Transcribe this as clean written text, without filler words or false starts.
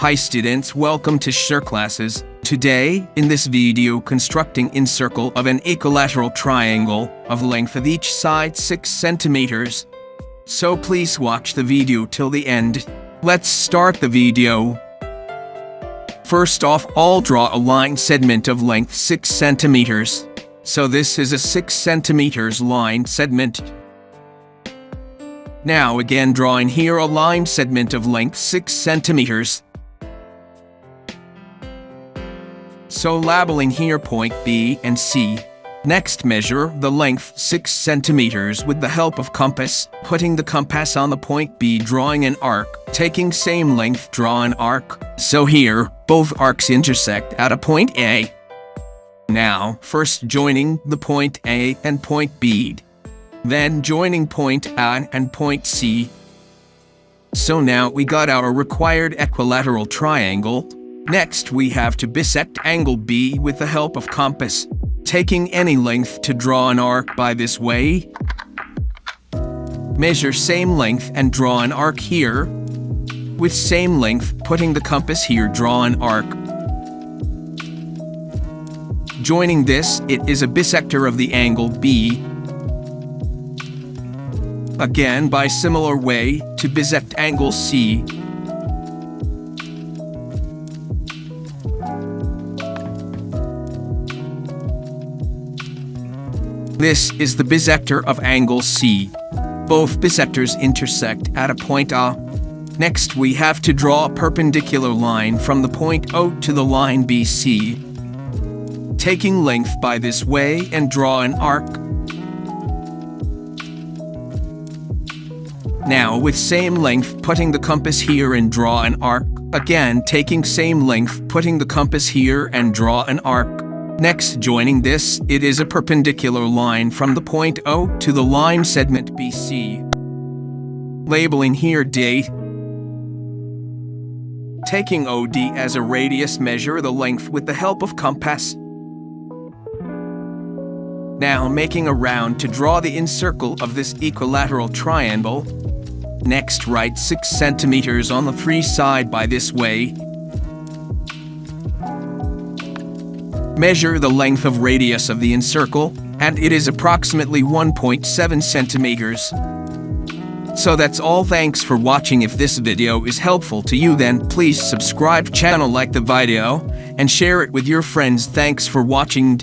Hi students, welcome to Sure Classes. Today, in this video, constructing incircle of an equilateral triangle of length of each side 6 centimeters. So please watch the video till the end. Let's start the video. First off, I'll draw a line segment of length 6 centimeters. So this is a 6 centimeters line segment. Now again drawing here a line segment of length 6 centimeters. So labeling here point B and C. Next measure the length 6 centimeters with the help of compass, putting the compass on the point B, drawing an arc, taking same length, draw an arc. So here, both arcs intersect at a point A. Now, first joining the point A and point B. Then joining point A and point C. So now we got our required equilateral triangle. Next, we have to bisect angle B with the help of compass, taking any length to draw an arc by this way. Measure same length and draw an arc here. With same length, putting the compass here, draw an arc. Joining this, it is a bisector of the angle B. Again, by similar way, to bisect angle C. This is the bisector of angle C. Both bisectors intersect at a point A. Next, we have to draw a perpendicular line from the point O to the line BC. Taking length by this way and draw an arc. Now, with same length, putting the compass here and draw an arc. Again, taking same length, putting the compass here and draw an arc. Next, joining this, it is a perpendicular line from the point O to the line segment BC. Labeling here date. Taking OD as a radius, measure the length with the help of compass. Now making a round to draw the incircle of this equilateral triangle. Next, write 6 centimeters on the free side by this way. Measure the length of radius of the incircle, and it is approximately 1.7 centimeters. So that's all. Thanks for watching. If this video is helpful to you, then please subscribe channel, like the video, and share it with your friends. Thanks for watching.